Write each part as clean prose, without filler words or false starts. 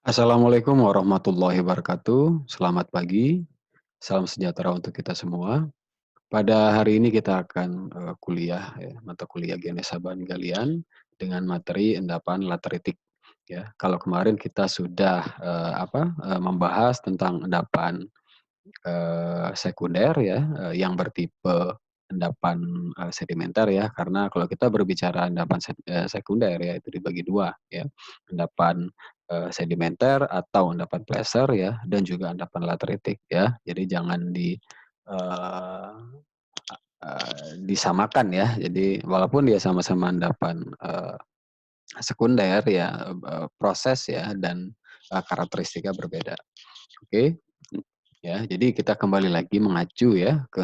Assalamualaikum warahmatullahi wabarakatuh. Selamat pagi, salam sejahtera untuk kita semua. Pada hari ini kita akan kuliah ya, mata kuliah Genesaban Galian dengan materi endapan lateritik ya. Kalau kemarin kita sudah membahas tentang endapan sekunder ya, yang bertipe endapan sedimenter ya, karena kalau kita berbicara endapan sekunder ya itu dibagi 2 ya, endapan sedimenter atau endapan placer ya, dan juga endapan lateritik ya. Jadi jangan eee disamakan ya. Jadi walaupun dia sama-sama endapan sekunder ya, proses ya dan karakteristiknya berbeda. Oke, ya, jadi kita kembali lagi mengacu ya ke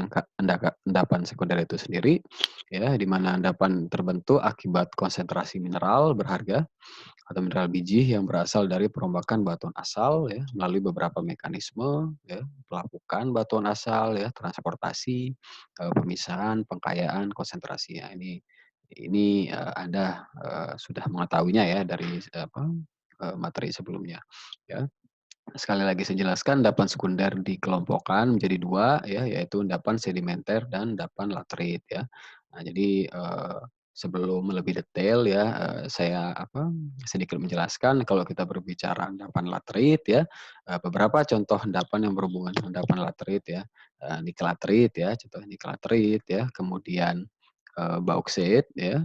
endapan sekunder itu sendiri, ya, di mana endapan terbentuk akibat konsentrasi mineral berharga atau mineral biji yang berasal dari perombakan batuan asal ya, melalui beberapa mekanisme ya, pelapukan batuan asal ya, transportasi, pemisahan, pengkayaan, konsentrasi ya. Ini Anda sudah mengetahuinya ya dari materi sebelumnya, ya. Sekali lagi saya jelaskan, endapan sekunder dikelompokkan menjadi 2 ya, yaitu endapan sedimenter dan endapan laterit ya. Nah jadi, sebelum lebih detail ya, sedikit menjelaskan kalau kita berbicara endapan laterit ya, beberapa contoh endapan yang berhubungan dengan endapan laterit ya, nikelaterit ya, contohnya nikelaterit ya, kemudian, bauksit ya,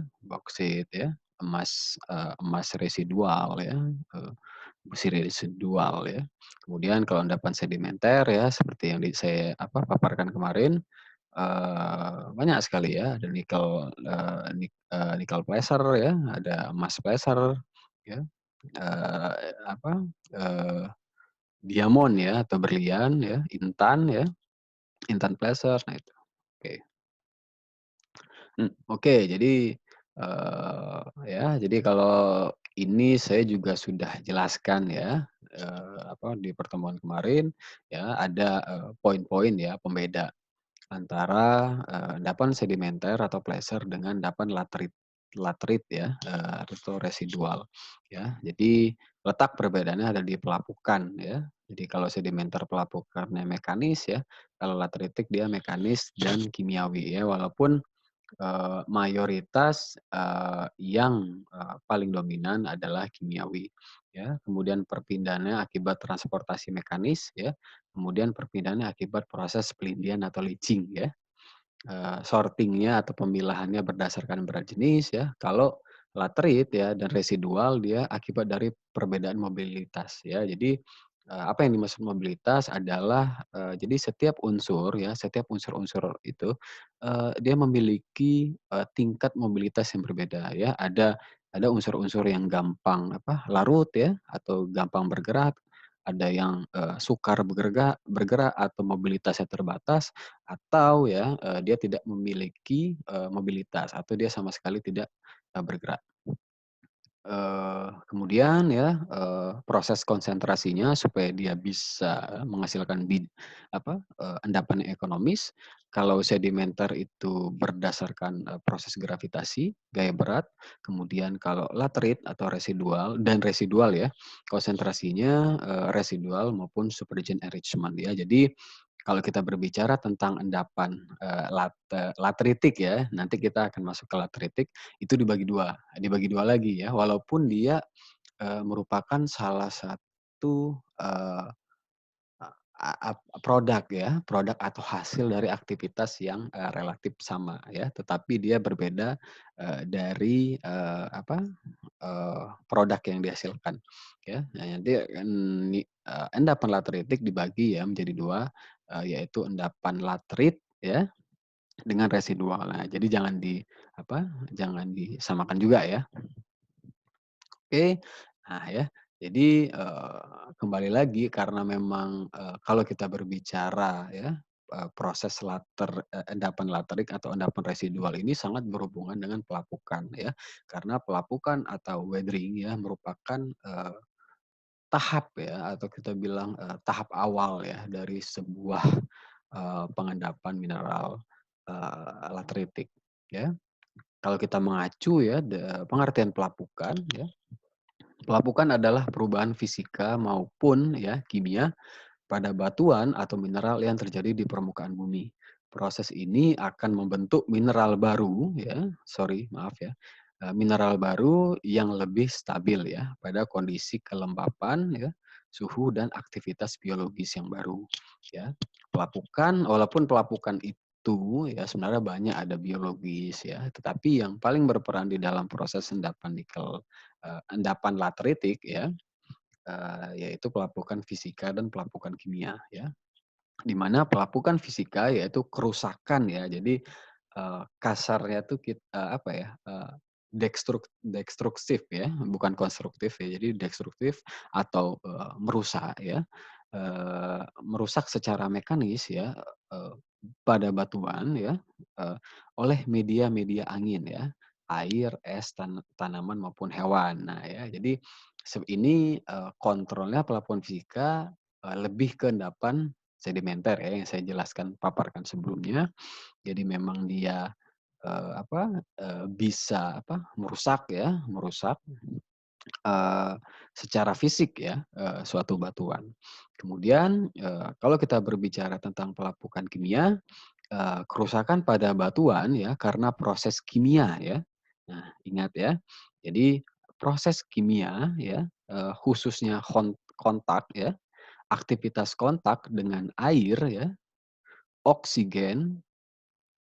emas residual ya, besi residual ya. Kemudian kalau endapan sedimenter ya seperti yang saya paparkan kemarin, banyak sekali ya, ada nikel placer ya, ada emas placer ya, apa, eee, diamond ya atau berlian ya, intan placer, nah itu. Oke. Oke, jadi kalau ini saya juga sudah jelaskan ya, di pertemuan kemarin ya, ada poin-poin ya pembeda antara endapan sedimenter atau placer dengan endapan laterit ya, atau residual ya. Jadi letak perbedaannya ada di pelapukan ya. Jadi kalau sedimenter pelapukannya mekanis ya, kalau lateritik dia mekanis dan kimiawi ya, walaupun mayoritas yang paling dominan adalah kimiawi ya. Kemudian perpindahannya akibat transportasi mekanis ya, kemudian perpindahannya akibat proses pelindian atau leaching ya. Sorting-nya atau pemilahannya berdasarkan berat jenis ya. Kalau laterit ya dan residual dia akibat dari perbedaan mobilitas ya. Jadi, apa yang dimaksud mobilitas adalah, jadi setiap unsur ya, setiap unsur-unsur itu, dia memiliki, tingkat mobilitas yang berbeda ya. Ada unsur-unsur yang gampang larut ya atau gampang bergerak, ada yang, sukar bergerak atau mobilitasnya terbatas, atau ya, dia tidak memiliki, mobilitas atau dia sama sekali tidak, bergerak. Kemudian ya, proses konsentrasinya supaya dia bisa menghasilkan endapan yang ekonomis, kalau sedimenter itu berdasarkan, proses gravitasi, gaya berat, kemudian kalau laterit atau residual ya, konsentrasinya, residual maupun supergene enrichment ya. Jadi, kalau kita berbicara tentang endapan, lateritik ya, nanti kita akan masuk ke lateritik, itu dibagi 2 lagi ya, walaupun dia, merupakan salah satu, produk ya, produk atau hasil dari aktivitas yang, relatif sama ya, tetapi dia berbeda, dari, produk yang dihasilkan ya. Nah nanti, endapan lateritik dibagi ya menjadi 2, yaitu endapan laterit ya, dengan residual. Nah jadi jangan disamakan juga ya. Oke. Nah ya, jadi, kembali lagi karena memang, kalau kita berbicara ya, proses endapan laterik atau endapan residual ini sangat berhubungan dengan pelapukan ya. Karena pelapukan atau weathering ya merupakan, tahap ya atau kita bilang, tahap awal ya dari sebuah, pengendapan mineral, lateritik ya. Kalau kita mengacu ya pengertian pelapukan ya, Pelapukan adalah perubahan fisika maupun ya kimia pada batuan atau mineral yang terjadi di permukaan bumi. Proses ini akan membentuk mineral baru ya, maaf ya, mineral baru yang lebih stabil ya pada kondisi kelembapan ya, suhu dan aktivitas biologis yang baru ya. Walaupun pelapukan itu ya sebenarnya banyak ada biologis ya, tetapi yang paling berperan di dalam proses endapan nikel, endapan lateritik ya, yaitu pelapukan fisika dan pelapukan kimia ya. Di mana pelapukan fisika yaitu kerusakan ya. Jadi kasarnya tuh apa ya, destruktif ya, bukan konstruktif ya. Jadi destruktif atau merusak ya. Merusak secara mekanis ya pada batuan ya oleh media-media angin ya, air, es, tanaman maupun hewan. Nah ya, jadi ini kontrolnya pelapukan fisika lebih ke endapan sedimenter ya yang saya jelaskan paparkan sebelumnya. Jadi memang dia bisa merusak ya, eee, secara fisik ya, suatu batuan. Kemudian, kalau kita berbicara tentang pelapukan kimia, kerusakan pada batuan ya karena proses kimia ya. Nah, ingat ya, jadi proses kimia ya, khususnya kontak ya, aktivitas kontak dengan air ya, oksigen,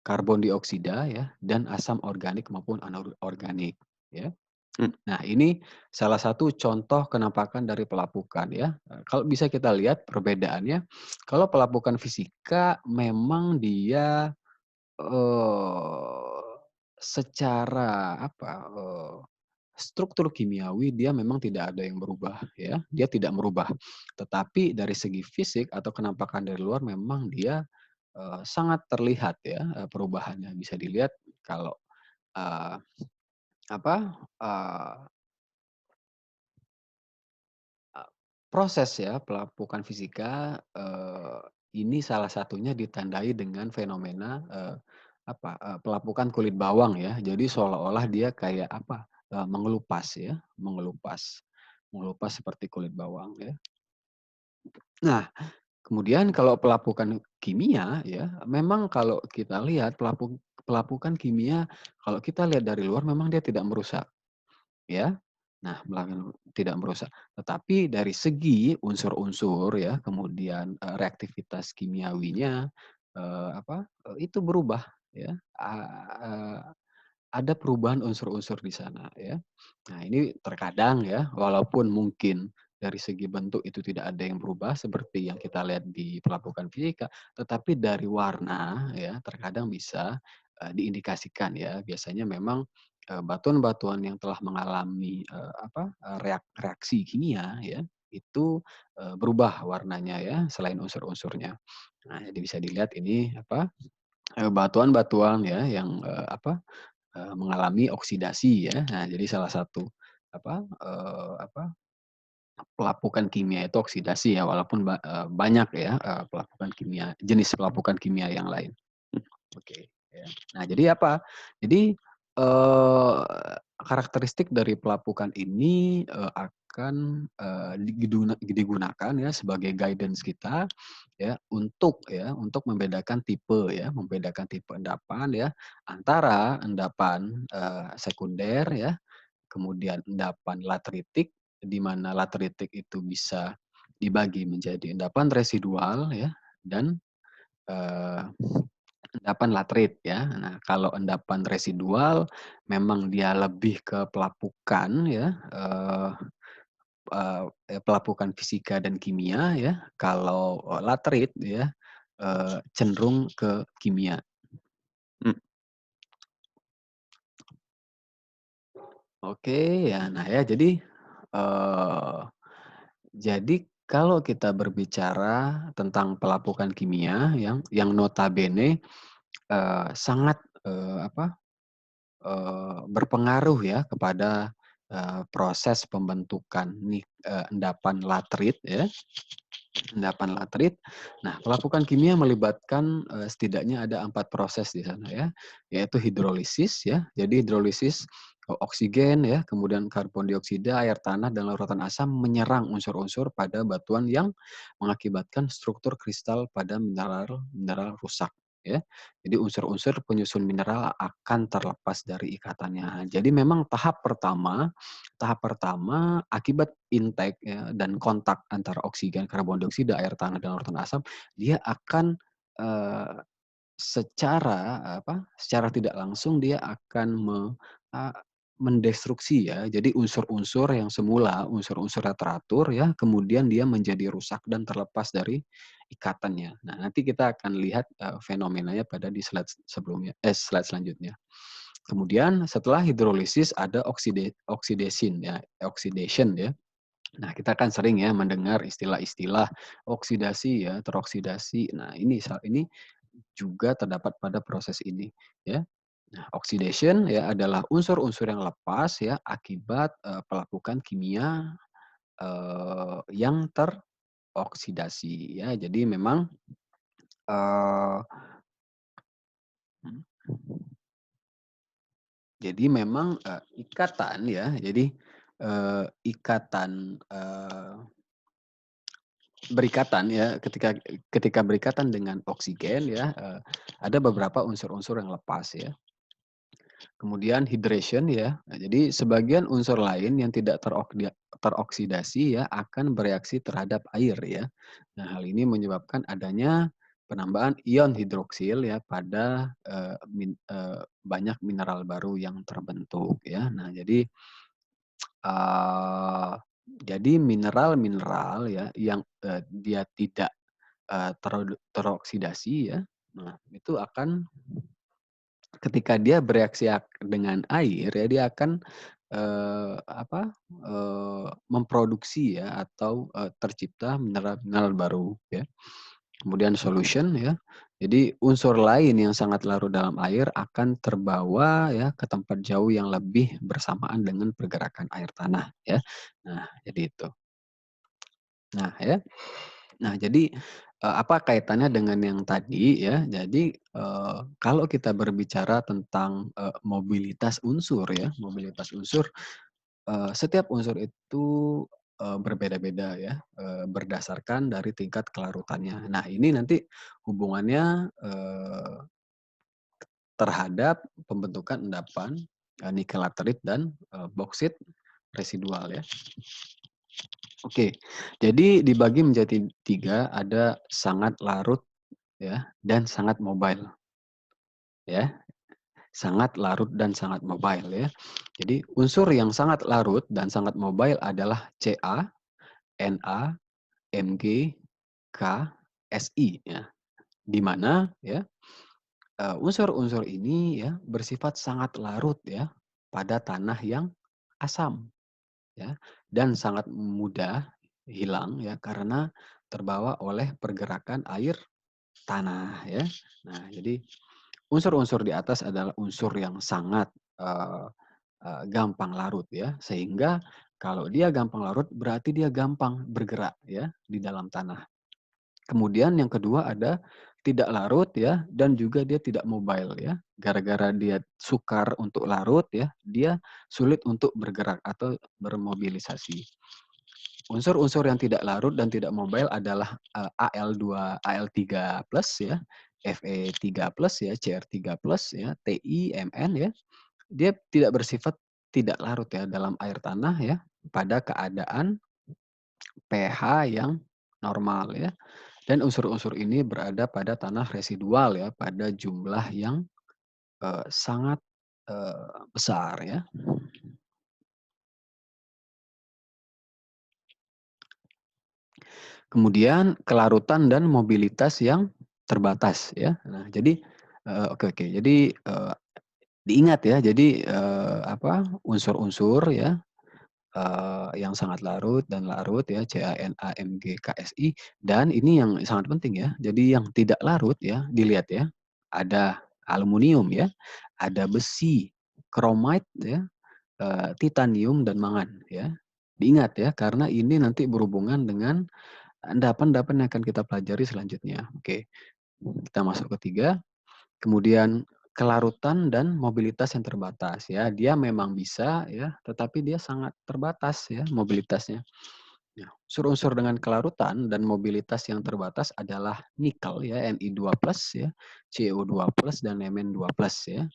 karbon dioksida ya, dan asam organik maupun anorganik ya. Nah, ini salah satu contoh kenampakan dari pelapukan ya. Kalau bisa kita lihat perbedaannya, kalau pelapukan fisika memang dia Eee, secara struktur kimiawi dia memang tidak ada yang berubah ya, dia tidak merubah. Tetapi dari segi fisik atau kenampakan dari luar memang dia, sangat terlihat ya, perubahannya. Bisa dilihat kalau, eee, apa, eee eee, proses ya pelapukan fisika, ini salah satunya ditandai dengan fenomena, pelapukan kulit bawang ya. Jadi seolah-olah dia kayak mengelupas ya, mengelupas seperti kulit bawang ya. Nah, kemudian kalau pelapukan kimia ya, memang kalau kita lihat pelapukan kimia kalau kita lihat dari luar memang dia tidak merusak. Ya. Nah, tidak merusak. Tetapi dari segi unsur-unsur ya, kemudian, reaktivitas kimiawinya, itu berubah ya, ada perubahan unsur-unsur di sana ya. Nah, ini terkadang ya, walaupun mungkin dari segi bentuk itu tidak ada yang berubah seperti yang kita lihat di pelapukan fisika, tetapi dari warna ya terkadang bisa, diindikasikan ya. Biasanya memang, batuan-batuan yang telah mengalami, reaksi kimia ya, itu, berubah warnanya ya selain unsur-unsurnya. Nah, jadi bisa dilihat ini batuan-batuan ya yang, mengalami oksidasi ya. Nah, jadi salah satu apa, eee, apa, pelapukan kimia itu oksidasi ya, walaupun banyak ya, jenis pelapukan kimia yang lain. Oke, ya. Nah, jadi apa? Jadi, eee, karakteristik dari pelapukan ini, akan, digunakan ya sebagai guidance kita untuk membedakan tipe endapan ya, antara endapan, sekunder ya, kemudian endapan lateritik, di mana lateritik itu bisa dibagi menjadi endapan residual ya, dan, eee endapan latrit ya. Nah, kalau endapan residual memang dia lebih ke pelapukan ya, pelapukan fisika dan kimia ya. Kalau, latrit ya, cenderung ke kimia. Mmm, oke ya. Nah ya eee, jadi kalau kita berbicara tentang pelapukan kimia yang notabene, sangat, berpengaruh ya kepada, proses pembentukan endapan latrit ya, endapan latrit. Nah, pelapukan kimia melibatkan, setidaknya ada 4 proses di sana ya, yaitu hidrolisis ya. Jadi hidrolisis oksigen ya, kemudian karbon dioksida, air tanah, dan larutan asam menyerang unsur-unsur pada batuan yang mengakibatkan struktur kristal pada mineral rusak ya. Jadi unsur-unsur penyusun mineral akan terlepas dari ikatannya. Jadi memang tahap pertama akibat intake ya, dan kontak antara oksigen, karbon dioksida, air tanah, dan larutan asam, dia akan eh, secara tidak langsung dia akan a mendestruksi ya. Jadi unsur-unsur yang semula unsur-unsurnya teratur ya, kemudian dia menjadi rusak dan terlepas dari ikatannya. Nah, nanti kita akan lihat, fenomenanya pada di slide selanjutnya. Kemudian setelah hidrolisis ada oxidation ya. Nah, kita kan sering ya mendengar istilah-istilah oksidasi ya, teroksidasi. Nah, ini juga terdapat pada proses ini ya. Nah, oxidation ya adalah unsur-unsur yang lepas ya akibat pelapukan kimia yang teroksidasi ya. Jadi memang eh, ikatan ya. Jadi berikatan ya ketika berikatan dengan oksigen ya ada beberapa unsur-unsur yang lepas ya. Kemudian hydration ya. Nah, jadi sebagian unsur lain yang tidak teroksidasi ya akan bereaksi terhadap air ya. Nah, hal ini menyebabkan adanya penambahan ion hidroksil ya pada banyak mineral baru yang terbentuk ya. Nah, jadi mineral-mineral ya yang dia tidak teroksidasi ya. Nah, itu akan ketika dia bereaksi dengan air ya dia akan memproduksi ya atau tercipta mineral-mineral baru ya. Kemudian solution ya. Jadi unsur lain yang sangat larut dalam air akan terbawa ya ke tempat jauh yang lebih bersamaan dengan pergerakan air tanah ya. Nah, jadi itu. Nah, ya. Nah, jadi apa kaitannya dengan yang tadi ya? Jadi kalau kita berbicara tentang mobilitas unsur ya, mobilitas unsur, setiap unsur itu berbeda-beda ya, berdasarkan dari tingkat kelarutannya. Nah, ini nanti hubungannya terhadap pembentukan endapan nikel laterit dan boksit residual ya. Oke, jadi dibagi menjadi 3, ada sangat larut ya dan sangat mobile ya. Sangat larut dan sangat mobile ya. Jadi unsur yang sangat larut dan sangat mobile adalah Ca, Na, Mg, K, Si ya. Di mana ya unsur-unsur ini ya bersifat sangat larut ya pada tanah yang asam ya dan sangat mudah hilang ya karena terbawa oleh pergerakan air tanah ya. Nah, jadi unsur-unsur di atas adalah unsur yang sangat eee gampang larut ya, sehingga kalau dia gampang larut berarti dia gampang bergerak ya di dalam tanah. Kemudian yang kedua ada tidak larut ya dan juga dia tidak mobile ya. Gara-gara dia sukar untuk larut ya, dia sulit untuk bergerak atau bermobilisasi. Unsur-unsur yang tidak larut dan tidak mobile adalah Al2, Al3+ ya, Fe3+ ya, Cr3+ ya, Ti, Mn ya. Dia tidak bersifat tidak larut ya dalam air tanah ya pada keadaan pH yang normal ya. Dan unsur-unsur ini berada pada tanah residual ya pada jumlah yang sangat besar ya. Kemudian kelarutan dan mobilitas yang terbatas ya. Nah, jadi oke. Jadi diingat ya. Jadi unsur-unsur ya yang sangat larut dan larut ya CaNaMgKSi dan ini yang sangat penting ya. Jadi yang tidak larut ya dilihat ya. Ada aluminium ya, ada besi, chromite ya, titanium dan mangan ya. Diingat ya karena ini nanti berhubungan dengan endapan-endapan yang akan kita pelajari selanjutnya. Oke, kita masuk ke 3. Kemudian kelarutan dan mobilitas yang terbatas ya. Dia memang bisa ya, tetapi dia sangat terbatas ya mobilitasnya. Ya, unsur-unsur dengan kelarutan dan mobilitas yang terbatas adalah nikel ya, Ni2+ ya, Co2+ dan Mn2+ ya,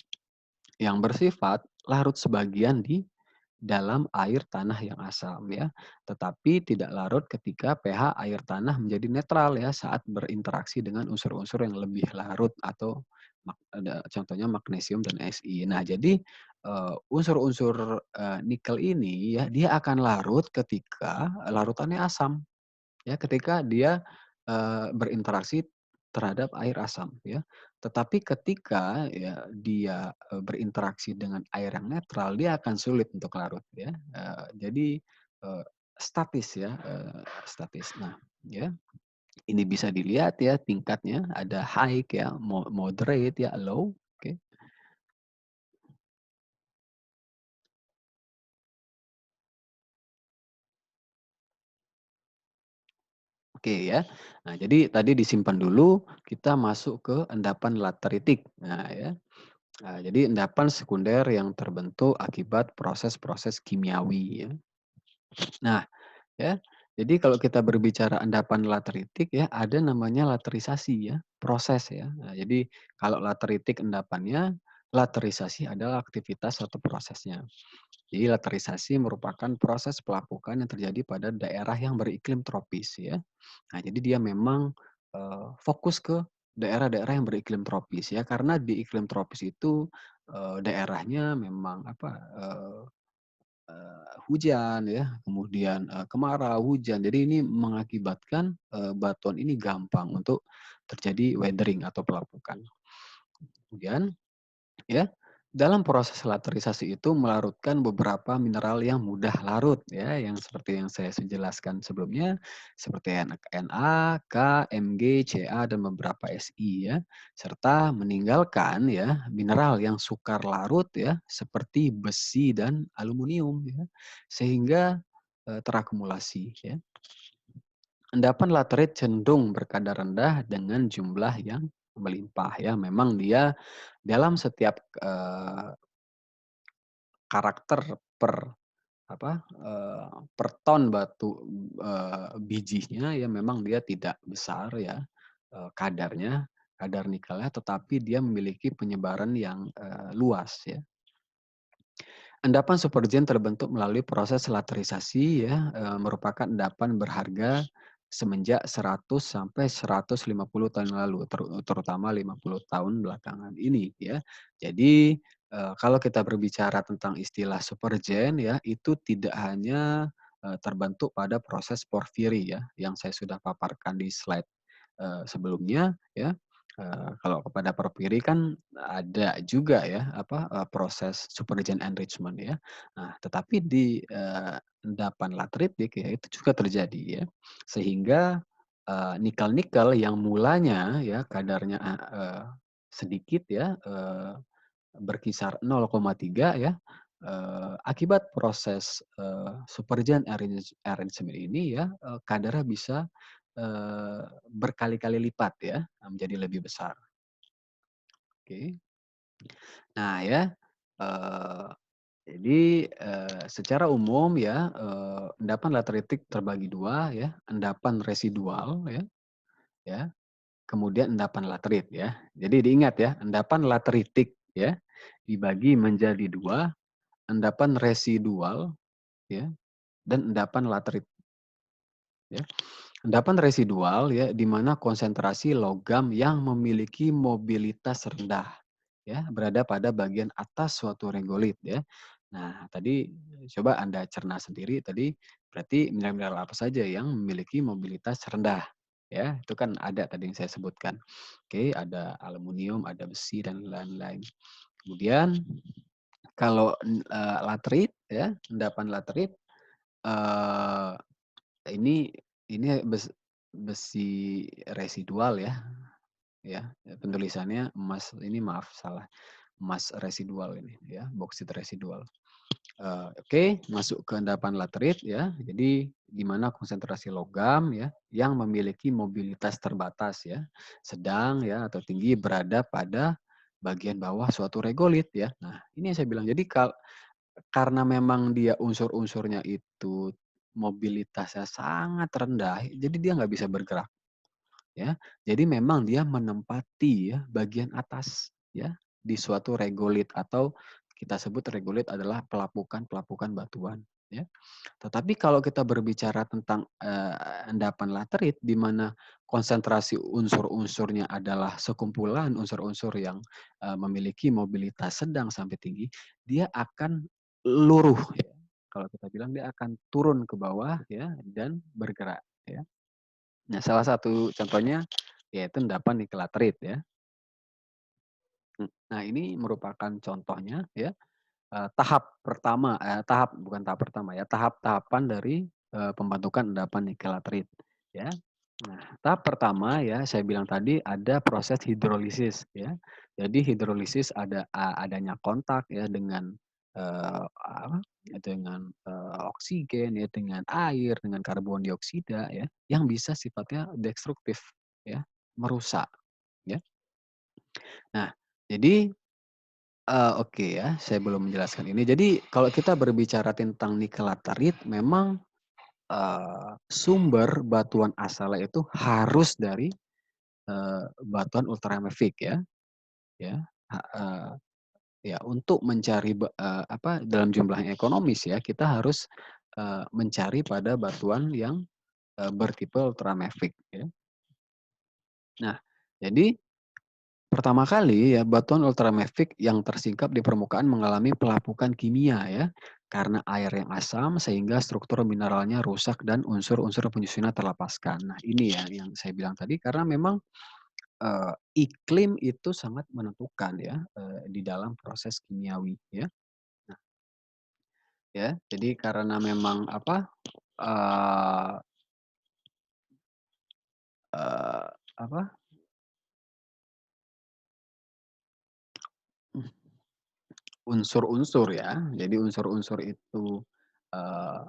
yang bersifat larut sebagian di dalam air tanah yang asam ya, tetapi tidak larut ketika pH air tanah menjadi netral ya saat berinteraksi dengan unsur-unsur yang lebih larut atau ada contohnya magnesium dan Si. Nah, jadi unsur-unsur nikel ini ya dia akan larut ketika larutannya asam. Ya, ketika dia, berinteraksi terhadap air asam ya. Tetapi ketika ya dia, berinteraksi dengan air yang netral, dia akan sulit untuk larut ya. Jadi, eee, statis ya, statis. Nah, ya ini bisa dilihat ya tingkatnya ada high ya, moderate ya, low, oke. Oke ya. Nah, jadi tadi disimpan dulu, kita masuk ke endapan lateritik. Nah ya. Nah, jadi endapan sekunder yang terbentuk akibat proses-proses kimiawi ya. Nah, ya. Jadi kalau kita berbicara endapan lateritik ya, ada namanya laterisasi ya, proses ya. Nah, jadi kalau lateritik endapannya, laterisasi adalah aktivitas atau prosesnya. Jadi laterisasi merupakan proses pelapukan yang terjadi pada daerah yang beriklim tropis ya. Nah, jadi dia memang fokus ke daerah-daerah yang beriklim tropis ya, karena di iklim tropis itu daerahnya memang apa hujan ya, kemudian kemarau, hujan. Jadi ini mengakibatkan batuan ini gampang untuk terjadi weathering atau pelapukan. Kemudian ya, dalam proses laterisasi itu melarutkan beberapa mineral yang mudah larut ya, yang seperti yang saya jelaskan sebelumnya, seperti Na, K, Mg, Ca dan beberapa Si ya, serta meninggalkan ya mineral yang sukar larut ya, seperti besi dan aluminium ya, sehingga terakumulasi ya. Endapan laterit cenderung berkadar rendah dengan jumlah yang melimpah ya. Memang dia dalam setiap karakter per apa, per ton batu, bijinya ya memang dia tidak besar ya, kadarnya, kadar nikelnya, tetapi dia memiliki penyebaran yang, luas ya. Endapan supergen terbentuk melalui proses laterisasi ya, merupakan endapan berharga semenjak 100 sampai 150 tahun lalu, terutama 50 tahun belakangan ini ya. Jadi, kalau kita berbicara tentang istilah supergen ya, itu tidak hanya, terbentuk pada proses porfiri ya, yang saya sudah paparkan di slide, sebelumnya ya. Kalau kepada porfiri kan ada juga ya, apa, proses supergen enrichment ya. Nah, tetapi di, endapan lateritik ya itu juga terjadi ya. Sehingga, nikel-nikel yang mulanya ya kadarnya, sedikit ya, berkisar 0,3 ya, akibat proses, supergen arrangement ini ya, kadarnya bisa, berkali-kali lipat ya, menjadi lebih besar. Oke. Nah ya, eee, jadi, secara umum ya, endapan lateritik terbagi 2 ya, endapan residual ya, ya, kemudian endapan laterit ya. Jadi diingat ya, endapan lateritik ya, dibagi menjadi 2, endapan residual ya, dan endapan laterit ya. Endapan residual ya, di mana konsentrasi logam yang memiliki mobilitas rendah ya, berada pada bagian atas suatu regolit ya. Nah, tadi coba Anda cerna sendiri tadi, berarti mineral-mineral apa saja yang memiliki mobilitas rendah ya, itu kan ada tadi yang saya sebutkan. Oke, ada aluminium, ada besi dan lain-lain. Kemudian kalau laterit ya, endapan laterit eee ini besi residual ya, penulisannya emas ini maaf salah, emas residual ini ya, boksit residual. Oke, masuk ke endapan laterit ya, jadi di mana konsentrasi logam ya, yang memiliki mobilitas terbatas ya, sedang ya atau tinggi berada pada bagian bawah suatu regolit ya. Nah, ini yang saya bilang. Jadi karena memang dia unsur-unsurnya itu mobilitasnya sangat rendah, jadi dia nggak bisa bergerak ya. Jadi memang dia menempati ya bagian atas ya di suatu regolit atau kita sebut regolit adalah pelapukan-pelapukan batuan ya. Tetapi kalau kita berbicara tentang endapan laterit di mana konsentrasi unsur-unsurnya adalah sekumpulan unsur-unsur yang memiliki mobilitas sedang sampai tinggi, dia akan luruh ya. Kalau kita bilang dia akan turun ke bawah ya dan bergerak ya. Nah, salah satu contohnya yaitu endapan nikel laterit ya. Nah, ini merupakan contohnya ya. Tahap-tahapan dari pembentukan endapan nikel laterit ya. Nah, tahap pertama ya saya bilang tadi ada proses hidrolisis ya. Jadi hidrolisis adanya kontak ya dengan apa, oksigen ya, dengan air, dengan karbon dioksida ya, yang bisa sifatnya destruktif ya, merusak ya. Nah, jadi oke ya, saya belum menjelaskan ini. Jadi kalau kita berbicara tentang nikel laterit memang, sumber batuan asalnya itu harus dari, batuan ultramafic ya, ya, eee, ya untuk mencari dalam jumlah yang ekonomis ya, kita harus, mencari pada batuan yang, bertipe ultramafic ya. Nah, jadi pertama kali ya, batuan ultramafic yang tersingkap di permukaan mengalami pelapukan kimia ya, karena air yang asam sehingga struktur mineralnya rusak dan unsur-unsur penyusunnya terlepaskan. Nah, ini ya yang saya bilang tadi karena memang iklim itu sangat menentukan ya di dalam proses kimiawi ya. Nah, ya, jadi karena memang apa eee eee, apa unsur-unsur ya. Jadi unsur-unsur itu eee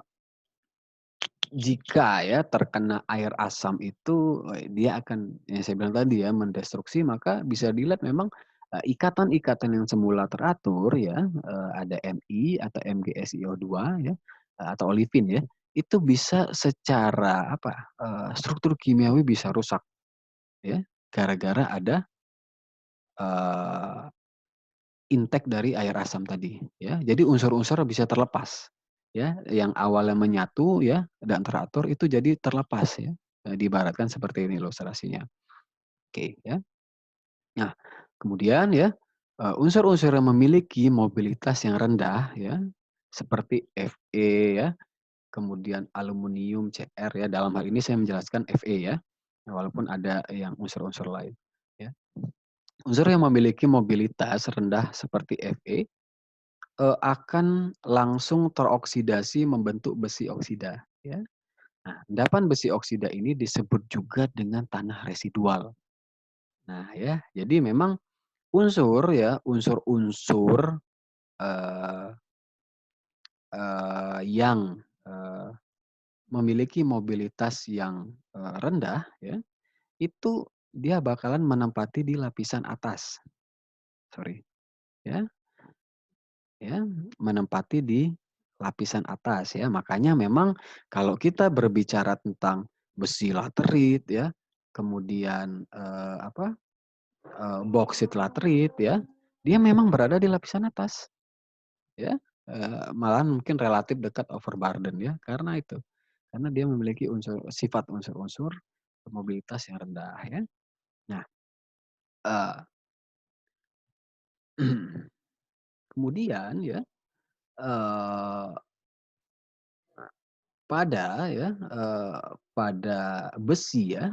jika ya terkena air asam itu, dia akan yang saya bilang tadi ya mendestruksi maka bisa dilihat memang, ikatan-ikatan yang semula teratur ya, ada Mi atau MgSiO2 ya, atau olefin ya, itu bisa secara apa, struktur kimiawi bisa rusak ya, gara-gara ada, eee, intake dari air asam tadi ya. Jadi unsur-unsur bisa terlepas ya, yang awalnya menyatu ya dan teratur itu jadi terlepas ya, diibaratkan seperti ini ilustrasinya. Oke ya. Nah kemudian ya, unsur-unsur yang memiliki mobilitas yang rendah ya, seperti Fe ya, kemudian aluminium, Cr ya, dalam hal ini saya menjelaskan Fe ya, walaupun ada yang unsur-unsur lain ya. Unsur yang memiliki mobilitas rendah seperti Fe akan langsung teroksidasi membentuk besi oksida, ya. Nah, endapan besi oksida ini disebut juga dengan tanah residual. Nah, ya, jadi memang unsur-unsur, eee yang, memiliki mobilitas yang, rendah, ya, itu dia bakalan menempati di lapisan atas, sorry, ya. Ya, menempati di lapisan atas ya. Makanya memang kalau kita berbicara tentang besi laterit ya, kemudian, boksit laterit ya, dia memang berada di lapisan atas ya, malahan mungkin relatif dekat overburden ya, karena itu. Karena dia memiliki sifat unsur-unsur mobilitas yang rendah ya. Nah, eee, kemudian ya, eee pada besi ya,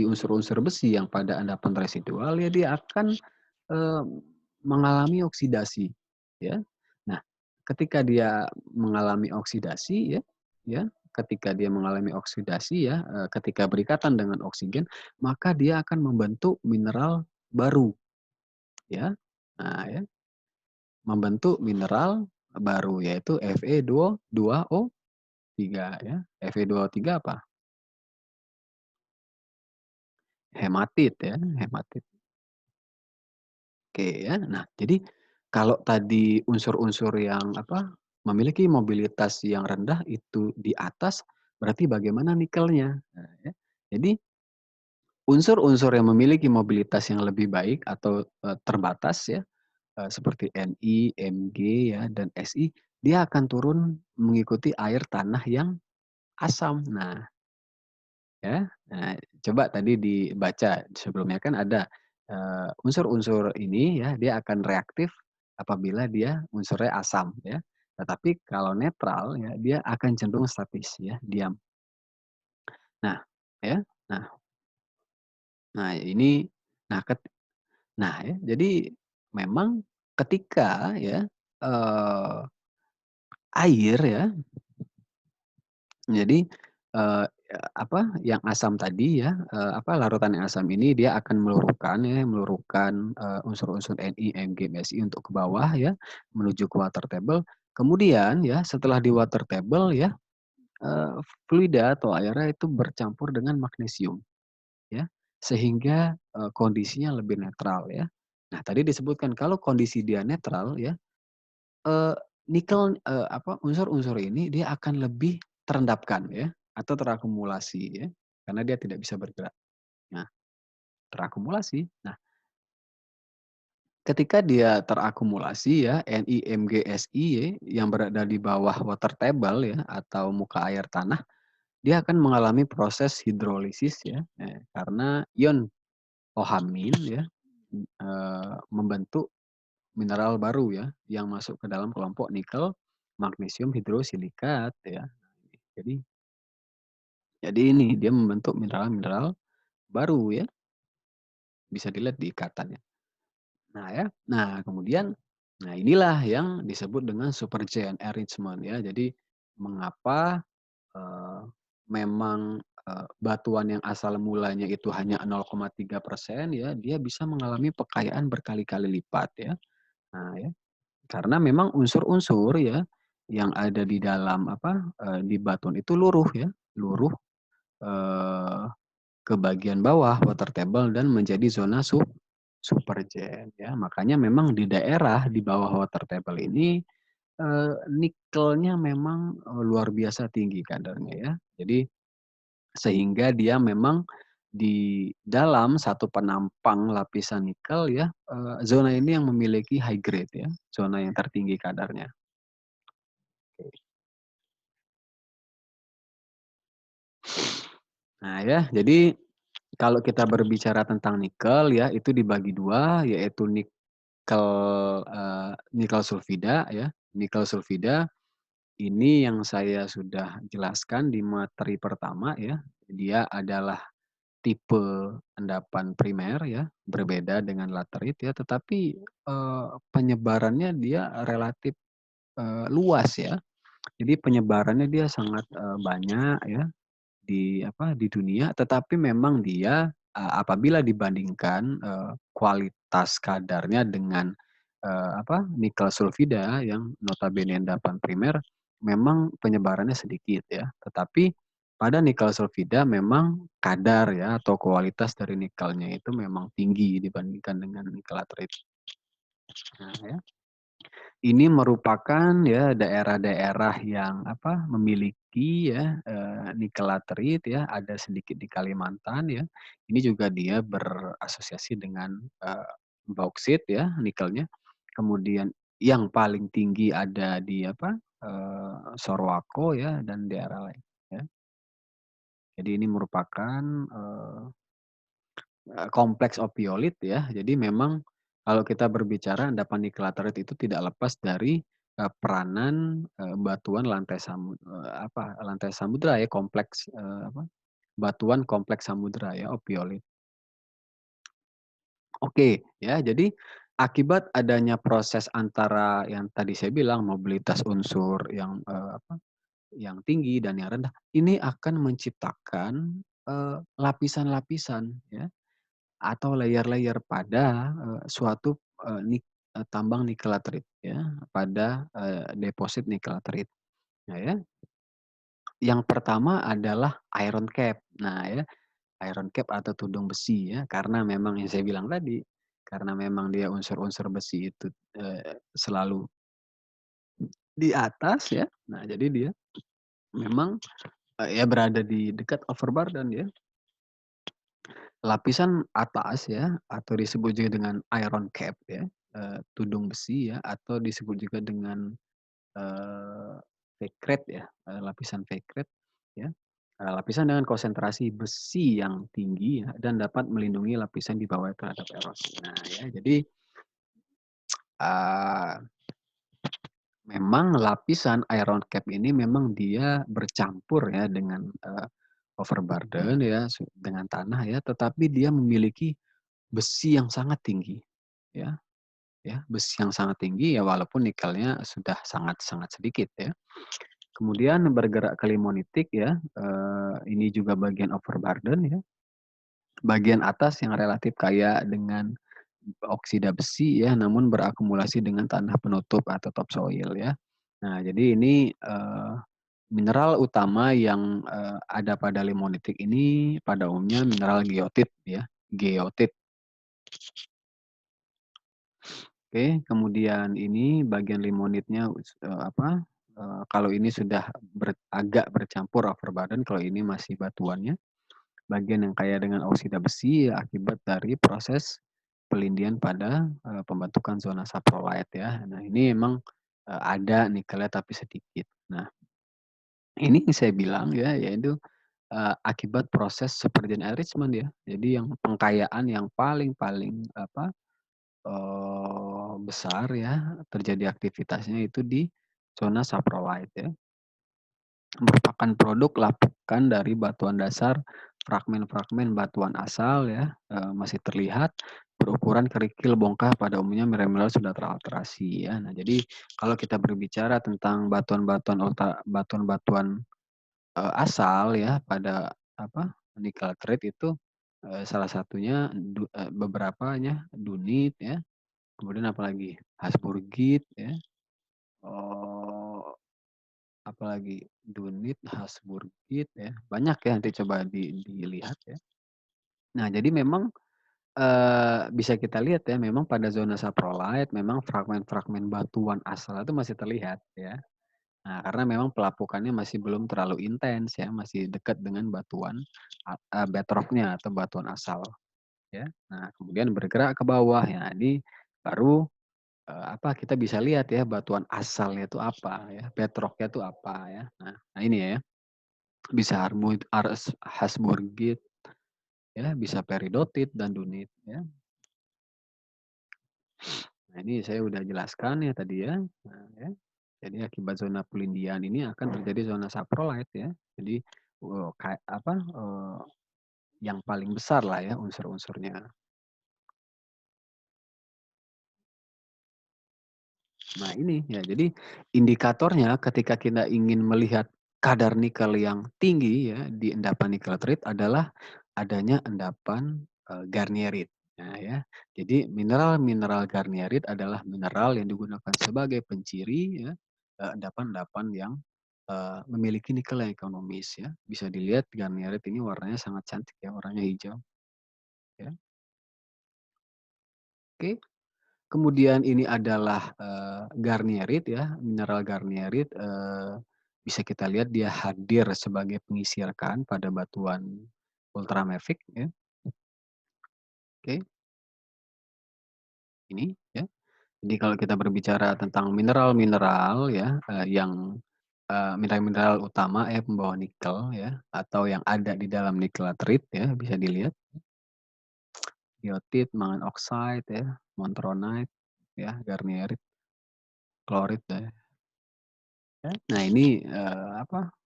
unsur-unsur besi yang pada endapan residual ya dia akan, eee, mengalami oksidasi, ya. Nah, ketika dia mengalami oksidasi ketika dia mengalami oksidasi ya, ketika berikatan dengan oksigen, maka dia akan membentuk mineral baru, ya. Nah ya, membentuk mineral baru yaitu Fe2O3 ya. Fe2O3 apa? Hematit ya, hematit. Oke ya. Nah, jadi kalau tadi unsur-unsur yang apa, memiliki mobilitas yang rendah itu di atas, berarti bagaimana nikelnya? Nah ya, jadi unsur-unsur yang memiliki mobilitas yang lebih baik atau, terbatas ya, seperti Ni, Mg ya, dan Si, dia akan turun mengikuti air tanah yang asam. Ya, nah, coba tadi dibaca sebelumnya kan ada, unsur-unsur ini ya, dia akan reaktif apabila dia unsurnya asam ya. Tetapi kalau netral ya, dia akan cenderung statis ya, diam. Nah, ya, nah nah ini nah ya, jadi memang ketika ya, eee, air ya, jadi, apa, yang asam tadi ya, apa, larutan yang asam ini dia akan meluruhkan, unsur-unsur Ni, Mg, Msi untuk ke bawah ya, menuju ke water table. Kemudian ya, setelah di water table ya, eee, fluida atau airnya itu bercampur dengan magnesium ya, sehingga, kondisinya lebih netral ya. Nah, tadi disebutkan kalau kondisi dia netral ya, Eee, nikel, apa, unsur-unsur ini dia akan lebih terendapkan ya, atau terakumulasi ya, karena dia tidak bisa bergerak. Nah, terakumulasi. Nah, ketika dia terakumulasi ya, Ni, Mg, Si ya, yang berada di bawah water table ya, atau muka air tanah, dia akan mengalami proses hidrolisis ya, karena ion OH- ya, membentuk mineral baru ya, yang masuk ke dalam kelompok nikel, magnesium hidrosilikat ya. Jadi ini dia membentuk mineral-mineral baru ya, bisa dilihat di ikatannya. Nah ya, nah kemudian, nah inilah yang disebut dengan supergiant enrichment ya. Jadi mengapa, eee, memang, batuan yang asal mulanya itu hanya 0,3% ya, dia bisa mengalami kekayaan berkali-kali lipat ya. Nah ya, karena memang unsur-unsur ya, yang ada di dalam apa, di batuan itu luruh ya, luruh, eee ke bagian bawah water table dan menjadi zona supergen ya. Makanya memang di daerah di bawah water table ini, nikelnya memang, luar biasa tinggi kadarnya ya. Jadi sehingga dia memang di dalam satu penampang lapisan nikel ya, zona ini yang memiliki high grade ya, zona yang tertinggi kadarnya. Nah ya, jadi kalau kita berbicara tentang nikel ya, itu dibagi 2 yaitu nikel sulfida ya. Nikel sulfida ini yang saya sudah jelaskan di materi pertama ya. Dia adalah tipe endapan primer ya, berbeda dengan laterit ya, tetapi, penyebarannya dia relatif, luas ya. Jadi penyebarannya dia sangat, banyak ya. Di apa, di dunia, tetapi memang dia, apabila dibandingkan, kualitas kadarnya dengan, apa, nikel sulfida yang notabene endapan primer, memang penyebarannya sedikit ya. Tetapi pada nikel sulfida memang kadar ya atau kualitas dari nikelnya itu memang tinggi dibandingkan dengan nikel laterit. Nah ya. Ini merupakan ya daerah-daerah yang apa, memiliki ya, nikel laterit ya, ada sedikit di Kalimantan ya. Ini juga dia berasosiasi dengan, bauksit ya, nikelnya. Kemudian yang paling tinggi ada di apa, Sorowako ya dan daerah lain ya. Jadi ini merupakan, kompleks opioid ya. Jadi memang kalau kita berbicara endapan nikelatelit itu tidak lepas dari, peranan, batuan lantai samudra ya, kompleks, apa, batuan kompleks samudra ya, opioid. Oke, ya jadi akibat adanya proses antara yang tadi saya bilang mobilitas unsur yang, apa, yang tinggi dan yang rendah, ini akan menciptakan, lapisan-lapisan ya. Atau layer-layer pada, suatu, tambang nikel laterit ya, pada, deposit nikel laterit. Nah ya, yang pertama adalah iron cap. Nah ya, iron cap atau tudung besi ya, karena memang yang saya bilang tadi, karena memang dia unsur-unsur besi itu, selalu di atas ya. Nah, jadi dia memang, ya berada di dekat overbar dan dia lapisan atas ya, atau disebut juga dengan iron cap ya, tudung besi ya, atau disebut juga dengan, eee, facrete ya, lapisan facrete ya, lapisan dengan konsentrasi besi yang tinggi ya, dan dapat melindungi lapisan di bawah terhadap erosi. Nah ya, jadi, eee, memang lapisan iron cap ini memang dia bercampur ya dengan, overburden ya, dengan tanah ya, tetapi dia memiliki besi yang sangat tinggi, ya ya, besi yang sangat tinggi ya walaupun nikelnya sudah sangat-sangat sedikit ya. Kemudian bergerak ke limonitik ya, ini juga bagian overburden ya, bagian atas yang relatif kaya dengan oksida besi ya, namun berakumulasi dengan tanah penutup atau topsoil ya. Nah, jadi ini, mineral utama yang, ada pada limonitik ini pada umumnya mineral geotit ya, geotit. Oke, kemudian ini bagian limonitnya kalau ini sudah agak bercampur overburden, kalau ini masih batuannya. Bagian yang kaya dengan oksida besi ya akibat dari proses pelindian pada, pembentukan zona saprolite ya. Nah ini emang, ada nikelnya tapi sedikit. Nah ini yang saya bilang ya, yaitu, akibat proses Spurzheim enrichment ya. Jadi yang pengkayaan yang paling-paling besar ya, terjadi aktivitasnya itu di zona saprolite ya. Merupakan produk lapukan dari batuan dasar, fragmen-fragmen batuan asal ya, masih terlihat berukuran kerikil bongkah pada umumnya mineral sudah teralterasi ya. Nah jadi kalau kita berbicara tentang batuan-batuan, asal ya pada nikel trade itu, salah satunya beberapanya dunit ya. Kemudian apalagi, Hasburgit ya, apalagi Dunit, Hasburgit ya, banyak ya nanti coba dilihat ya. Nah jadi memang, bisa kita lihat ya memang pada zona saprolite memang fragmen-fragmen batuan asal itu masih terlihat ya. Nah karena memang pelapukannya masih belum terlalu intens ya, masih dekat dengan batuan, bedrock-nya atau batuan asal ya. Nah kemudian bergerak ke bawah ya, ini baru kita bisa lihat ya batuan asalnya itu apa ya, bedrock-nya itu apa ya. Nah ini ya, bisa Hasburgit ya, bisa peridotit dan dunit ya. Nah ini saya udah jelaskan ya tadi ya. Nah ya, jadi akibat zona pelindian ini akan terjadi zona saprolite ya. Jadi, yang paling besar lah ya unsur-unsurnya. Nah ini, ya jadi indikatornya ketika kita ingin melihat kadar nikel yang tinggi ya di endapan nikel trade adalah adanya endapan, garnierit. Nah ya, jadi mineral-mineral garnierit adalah mineral yang digunakan sebagai penciri ya, endapan-endapan yang, memiliki nikel yang ekonomis ya. Bisa dilihat garnierit ini warnanya sangat cantik ya, warnanya hijau ya. Oke. Kemudian ini adalah, garnierit ya, mineral garnierit, bisa kita lihat dia hadir sebagai pengisi rekaan pada batuan ultramafic ya, oke, ini ya. Jadi kalau kita berbicara tentang mineral-mineral ya, mineral-mineral utama ya pembawa nikel ya, atau yang ada di dalam nikelatrit ya, bisa dilihat, biotit, mangan oxide ya, montronite ya, garnierit, klorit ya. Nah ini,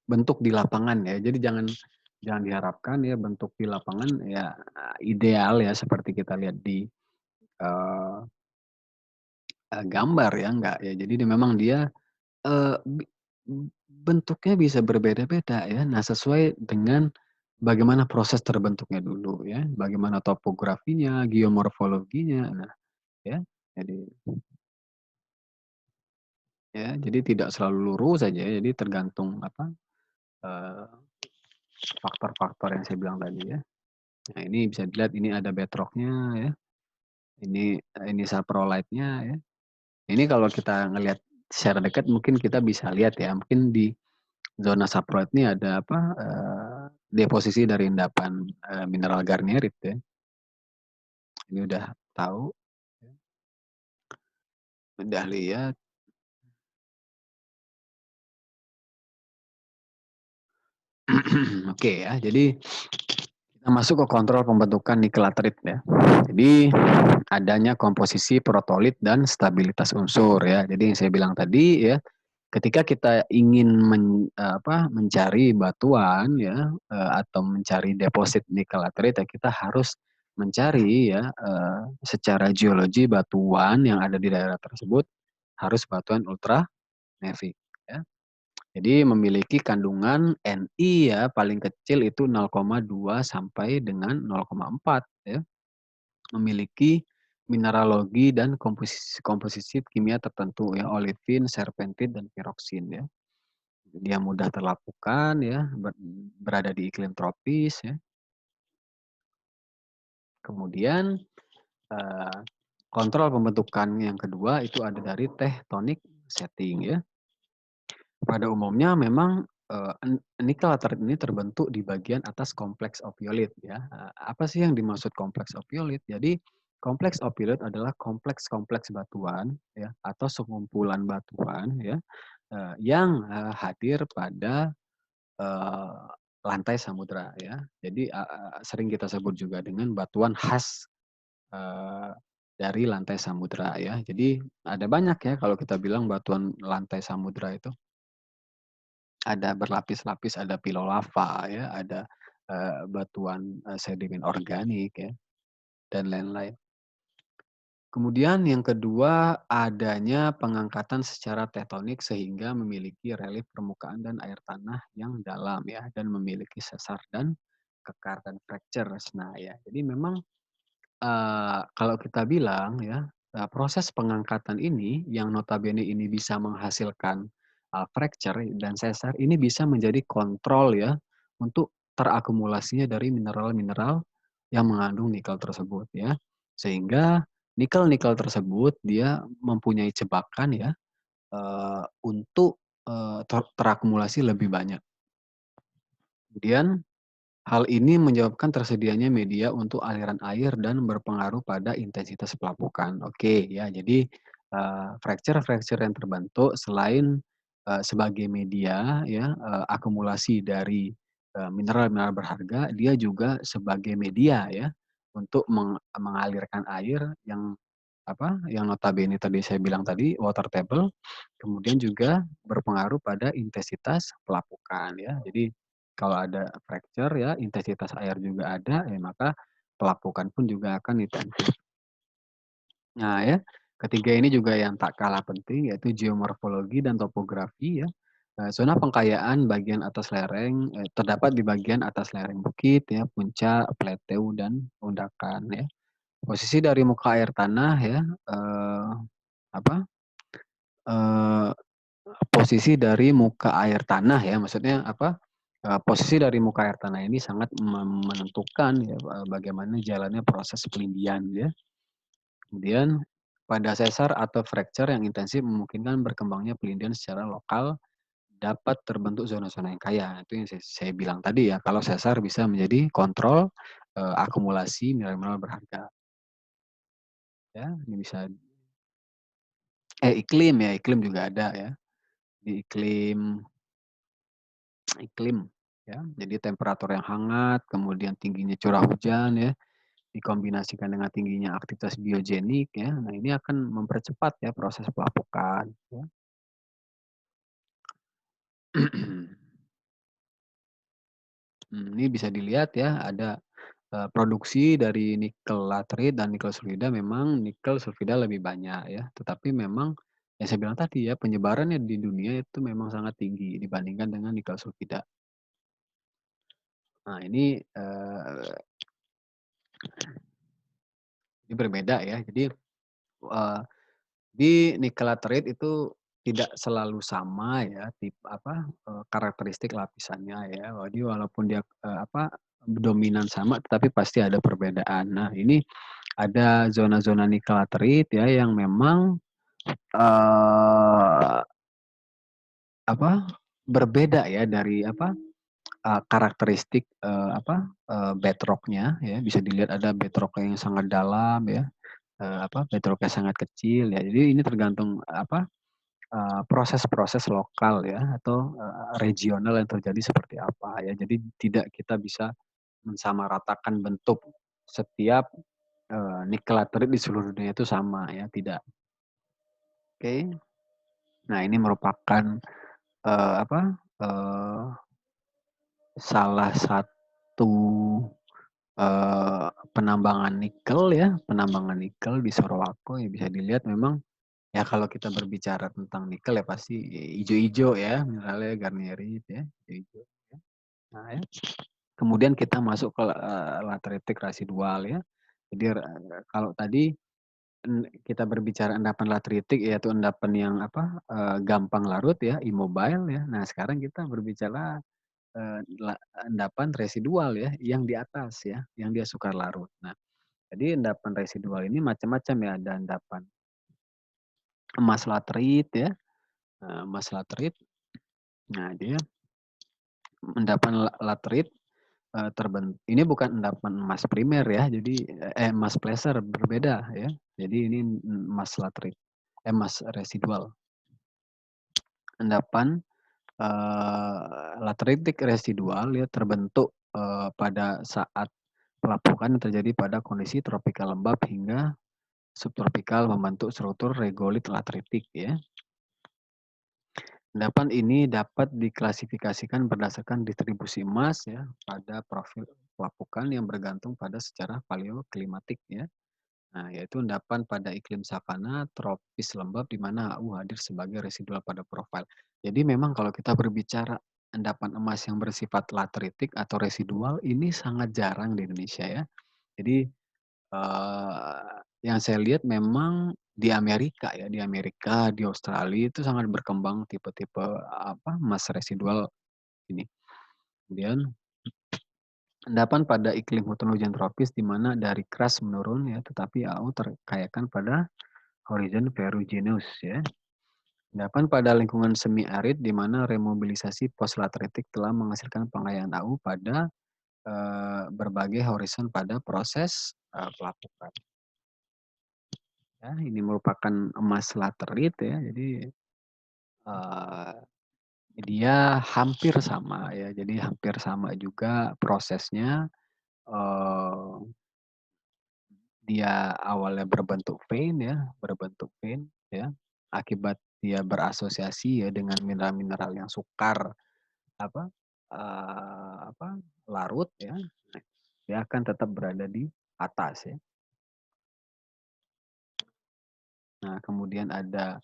bentuk di lapangan ya. Jadi jangan jangan diharapkan ya bentuk di lapangan ya, ideal ya seperti kita lihat di, eee gambar ya, enggak ya. Jadi memang dia, eee, bi bentuknya bisa berbeda-beda ya. Nah sesuai dengan bagaimana proses terbentuknya dulu ya, bagaimana topografinya, geomorfologinya, nah ya. Jadi jadi tidak selalu lurus saja ya, jadi tergantung eee, faktor-faktor yang saya bilang tadi ya. Nah ini bisa dilihat ini ada bedrock-nya ya, Ini saprolite-nya ya. Ini kalau kita ngelihat secara dekat mungkin kita bisa lihat ya, mungkin di zona saprolite ini ada apa, deposisi dari endapan, mineral garnierit ya. Ini udah tahu, udah lihat. Oke ya, jadi kita masuk ke kontrol pembentukan nikel laterit ya. Jadi adanya komposisi protolit dan stabilitas unsur ya. Jadi yang saya bilang tadi ya, ketika kita ingin mencari batuan ya, atau mencari deposit nikel laterit ya, kita harus mencari ya, secara geologi batuan yang ada di daerah tersebut harus batuan ultra mafic ya. Jadi memiliki kandungan Ni ya paling kecil itu 0,2 sampai dengan 0,4 ya. Memiliki mineralogi dan komposisi komposisi kimia tertentu ya, olivin, serpentin, dan piroksin ya. Dia mudah terlapukan ya, berada di iklim tropis ya. Kemudian kontrol pembentukan yang kedua itu ada dari tectonic setting ya. Pada umumnya memang nikel laterit ini terbentuk di bagian atas kompleks opioid ya. Apa sih yang dimaksud kompleks opioid? Jadi kompleks opioid adalah kompleks-kompleks batuan ya atau sekumpulan batuan ya yang hadir pada eh, lantai samudra ya. Jadi sering kita sebut juga dengan batuan khas eh, dari lantai samudra ya. Jadi ada banyak ya kalau kita bilang batuan lantai samudra itu ada berlapis-lapis, ada pilolava ya, ada batuan sedimen organik ya, dan lain-lain. Kemudian yang kedua adanya pengangkatan secara tektonik sehingga memiliki relief permukaan dan air tanah yang dalam ya, dan memiliki sesar dan kekar dan fracture. Nah ya, jadi memang kalau kita bilang ya, proses pengangkatan ini yang notabene ini bisa menghasilkan, fracture dan sesar ini bisa menjadi kontrol ya, untuk terakumulasinya dari mineral-mineral yang mengandung nikel tersebut ya. Sehingga nikel-nikel tersebut dia mempunyai jebakan ya, untuk, terakumulasi lebih banyak. Kemudian hal ini menyebabkan tersedianya media untuk aliran air dan berpengaruh pada intensitas pelapukan. Oke, ya, jadi fracture-fracture yang terbentuk selain sebagai media, ya, akumulasi dari mineral-mineral berharga, dia juga sebagai media, ya, untuk mengalirkan air yang yang notabene tadi saya bilang tadi water table, kemudian juga berpengaruh pada intensitas pelapukan, ya. Jadi kalau ada fracture ya, intensitas air juga ada, ya maka pelapukan pun juga akan intensif. Nah ya, ketiga ini juga yang tak kalah penting yaitu geomorfologi dan topografi ya. Zona pengkayaan bagian atas lereng terdapat di bagian atas lereng bukit ya, puncak, plateau dan undakan ya. Posisi dari muka air tanah ya, apa? eh, posisi dari muka air tanah ya, maksudnya apa? Posisi dari muka air tanah ini sangat menentukan ya bagaimana jalannya proses pelindian ya. Kemudian pada sesar atau fracture yang intensif memungkinkan berkembangnya pelindian secara lokal dapat terbentuk zona-zona yang kaya. Itu yang saya bilang tadi ya, kalau sesar bisa menjadi kontrol akumulasi mineral-mineral berharga. Ya, ini bisa iklim ya, iklim juga ada ya. Di iklim iklim ya. Jadi temperatur yang hangat, kemudian tingginya curah hujan ya, dikombinasikan dengan tingginya aktivitas biogenik ya. Nah, ini akan mempercepat ya proses pelapukan ya. Ini bisa dilihat ya, ada produksi dari nikel laterit dan nikel sulfida, memang nikel sulfida lebih banyak ya. Tetapi memang yang saya bilang tadi ya, penyebarannya di dunia itu memang sangat tinggi dibandingkan dengan nikel sulfida. Nah, ini berbeda ya. Jadi di nikel laterit itu tidak selalu sama ya karakteristik lapisannya ya. Jadi walaupun dia dominan sama, tetapi pasti ada perbedaan. Nah, ini ada zona-zona nikel laterite ya yang memang uh, apa berbeda ya dari karakteristik bedrocknya ya, bisa dilihat ada bedrock yang sangat dalam ya, bedrocknya sangat kecil ya. Jadi ini tergantung proses-proses lokal ya atau regional yang terjadi seperti apa ya. Jadi tidak kita bisa mensamaratakan bentuk setiap nikel laterite di seluruh dunia itu sama ya, tidak. Oke. Nah, ini merupakan salah satu penambangan nikel di Sorowako ya, bisa dilihat memang ya kalau kita berbicara tentang nikel ya pasti hijau-hijau ya, mineralnya garnierite ya, hijau. Ya. Nah, ya. Kemudian kita masuk ke lateritik residual ya. Jadi kalau tadi kita berbicara endapan lateritik yaitu endapan yang gampang larut ya, immobile ya. Nah, sekarang kita berbicara endapan residual ya, yang di atas ya, yang dia sukar larut. Nah, jadi endapan residual ini macam-macam ya, ada endapan emas laterite ya, emas laterite. Nah, dia endapan laterite terbentuk. Ini bukan endapan emas primer ya, jadi emas placer berbeda ya. Jadi ini emas laterite, emas residual. Endapan lateritik residual ya terbentuk pada saat pelapukan yang terjadi pada kondisi tropikal lembab hingga subtropikal membentuk struktur regolit lateritik ya. Endapan ini dapat diklasifikasikan berdasarkan distribusi emas ya pada profil pelapukan yang bergantung pada sejarah paleoklimatik ya. Nah, yaitu endapan pada iklim savana, tropis lembab di mana AU hadir sebagai residual pada profil. Jadi memang kalau kita berbicara endapan emas yang bersifat lateritik atau residual ini sangat jarang di Indonesia ya. Jadi yang saya lihat memang di Amerika ya, di Amerika, di Australia itu sangat berkembang tipe-tipe emas residual ini. Kemudian endapan pada iklim hutan hujan tropis di mana dari keras menurun ya, tetapi AU terkayakan pada horizon ferruginous ya. Endapan pada lingkungan semi arid di mana remobilisasi postlateritik telah menghasilkan pengayaan AU pada berbagai horizon pada proses pelapukan. Ya, ini merupakan emas laterite ya, jadi dia hampir sama ya, jadi hampir sama juga prosesnya. Dia awalnya berbentuk vein ya, akibat dia berasosiasi ya dengan mineral-mineral yang sukar apa apa larut ya, dia akan tetap berada di atas ya. Nah, kemudian ada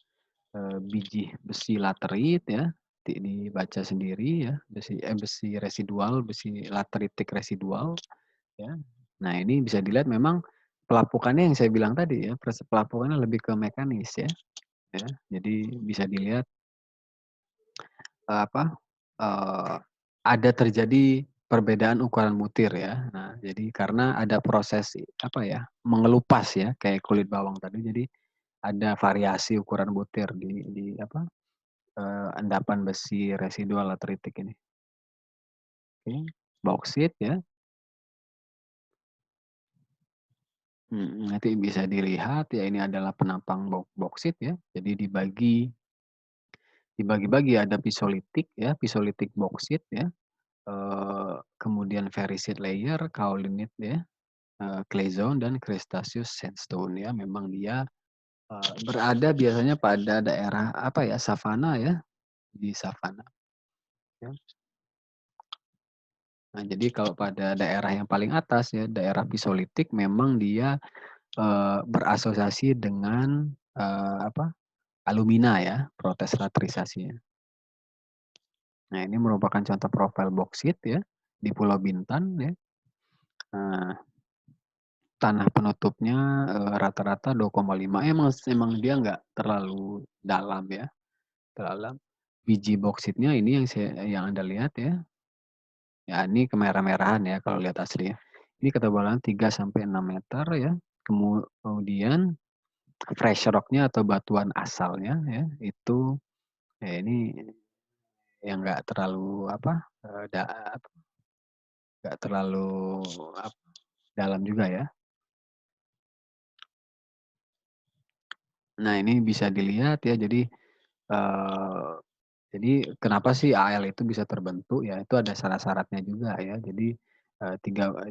biji besi laterit ya, dibaca sendiri ya, besi residual, besi lateritik residual ya. Nah, ini bisa dilihat memang pelapukannya yang saya bilang tadi ya, pelapukannya lebih ke mekanis ya. Ya, jadi bisa dilihat ada terjadi perbedaan ukuran butir ya. Nah, jadi karena ada proses mengelupas ya, kayak kulit bawang tadi. Jadi ada variasi ukuran butir di endapan besi residual lateritik ini. Oke, bauksit ya. Nanti bisa dilihat ya, ini adalah penampang bauksit ya. Jadi dibagi-bagi ada pisolitik ya, pisolitik bauksit ya. Kemudian ferrisit layer, kaolinit ya, clay zone dan cretaceous sandstone ya. Memang dia berada biasanya pada daerah savana ya, di savana. Ya. Nah, jadi kalau pada daerah yang paling atas ya, daerah pisolitik memang dia berasosiasi dengan alumina ya, proses laterisasinya. Nah, ini merupakan contoh profil bauksit ya di Pulau Bintan ya. Nah, tanah penutupnya rata-rata 2,5. Emang dia nggak terlalu dalam ya, terlalu. Biji bauksit ini yang Anda lihat ya, Ya, ini kemerah-merahan ya kalau lihat aslinya. Ini ketebalan 3 sampai 6 meter ya. Kemudian fresh rock-nya atau batuan asalnya ya, itu ya ini yang nggak terlalu apa, nggak terlalu dalam juga ya. Nah, ini bisa dilihat ya, jadi kenapa sih AL itu bisa terbentuk ya, itu ada syarat-syaratnya juga ya. Jadi,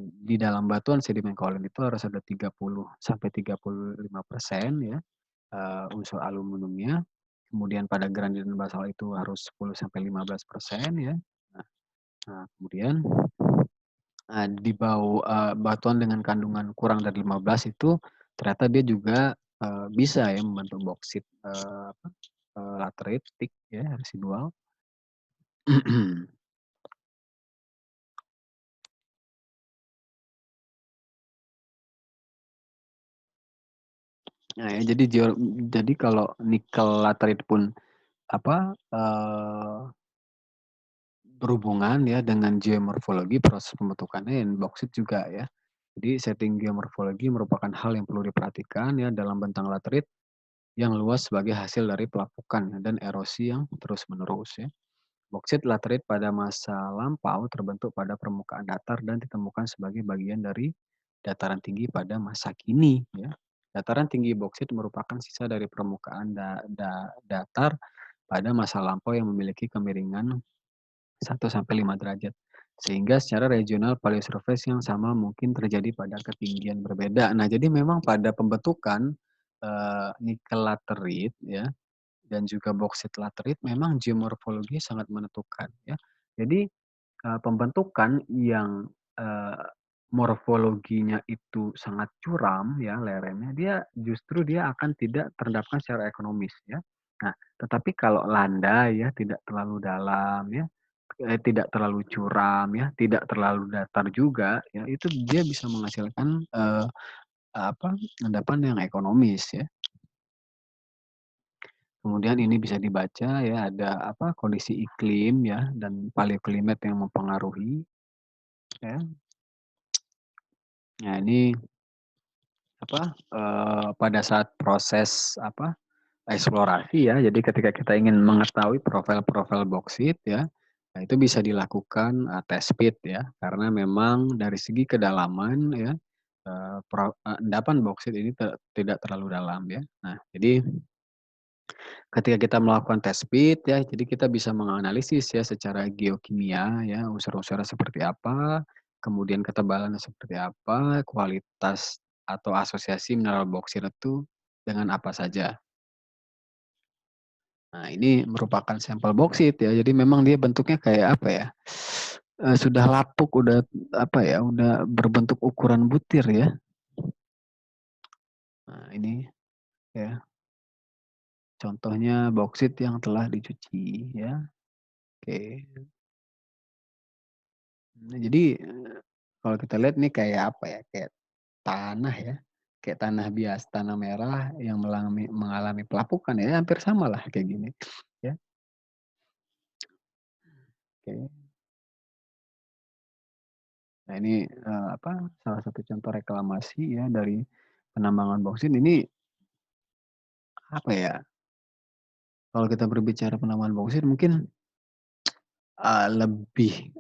di dalam batuan sedimen kolon itu harus ada 30 sampai 35% ya, unsur aluminiumnya. Kemudian pada granit dan basal itu harus 10 sampai 15% ya. Nah kemudian, di batuan dengan kandungan kurang dari 15 itu ternyata dia juga, bisa ya membentuk boksit, lateritik ya, residual. Nah ya, jadi kalau nikel laterit pun apa, berhubungan ya dengan geomorfologi proses pembentukannya dan boksit juga ya. Jadi setting geomorfologi merupakan hal yang perlu diperhatikan ya dalam bentang laterit yang luas sebagai hasil dari pelapukan dan erosi yang terus-menerus ya. Boksit laterit pada masa lampau terbentuk pada permukaan datar dan ditemukan sebagai bagian dari dataran tinggi pada masa kini ya. Dataran tinggi boksit merupakan sisa dari permukaan datar pada masa lampau yang memiliki kemiringan 1 sampai 5 derajat. Sehingga secara regional paleosurface yang sama mungkin terjadi pada ketinggian berbeda. Nah, jadi memang pada pembentukan nikel laterit ya dan juga boksit laterit memang geomorfologi sangat menentukan ya. Jadi pembentukan yang, morfologinya itu sangat curam ya lerengnya, dia akan tidak terendapkan secara ekonomis ya. Nah, tetapi kalau landai ya, tidak terlalu dalam ya, tidak terlalu curam ya, tidak terlalu datar juga ya, itu dia bisa menghasilkan, endapan yang ekonomis ya. Kemudian ini bisa dibaca ya, ada kondisi iklim ya dan paleoklimat yang mempengaruhi ya. Nah ini pada saat proses eksplorasi ya, jadi ketika kita ingin mengetahui profil-profil boksit ya, nah itu bisa dilakukan, test pit ya, karena memang dari segi kedalaman ya, endapan boksit ini tidak terlalu dalam ya. Nah, jadi ketika kita melakukan test pit ya, jadi kita bisa menganalisis ya secara geokimia ya, unsur-unsurnya seperti apa, kemudian ketebalannya seperti apa, kualitas atau asosiasi mineral boksit itu dengan apa saja. Nah, ini merupakan sampel boksit ya, jadi memang dia bentuknya kayak apa ya, sudah lapuk, udah udah berbentuk ukuran butir ya. Nah, ini ya, contohnya boksit yang telah dicuci ya, oke. Nah, jadi, kalau kita lihat nih kayak apa ya, kayak tanah ya, kayak tanah biasa, tanah merah yang mengalami pelapukan ya, hampir sama lah kayak gini, ya, oke. Nah ini, salah satu contoh reklamasi ya dari penambangan boksit ini, apa ya, kalau kita berbicara penambangan boksit mungkin, lebih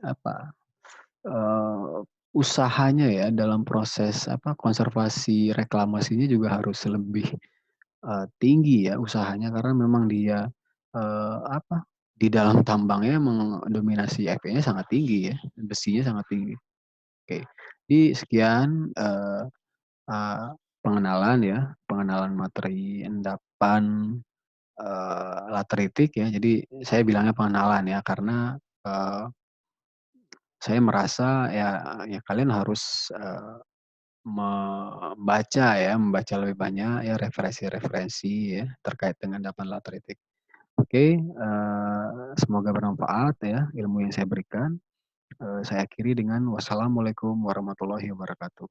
usahanya ya dalam proses konservasi reklamasinya juga harus lebih tinggi ya usahanya karena memang dia, di dalam tambangnya mendominasi Fe-nya sangat tinggi ya, besinya sangat tinggi. Oke, jadi sekian, eee, pengenalan materi endapan, lateritik ya. Jadi saya bilangnya pengenalan ya karena, eee, saya merasa ya kalian harus, membaca lebih banyak ya referensi-referensi ya terkait dengan endapan lateritik. Oke, semoga bermanfaat ya ilmu yang saya berikan. Saya akhiri dengan wassalamualaikum warahmatullahi wabarakatuh.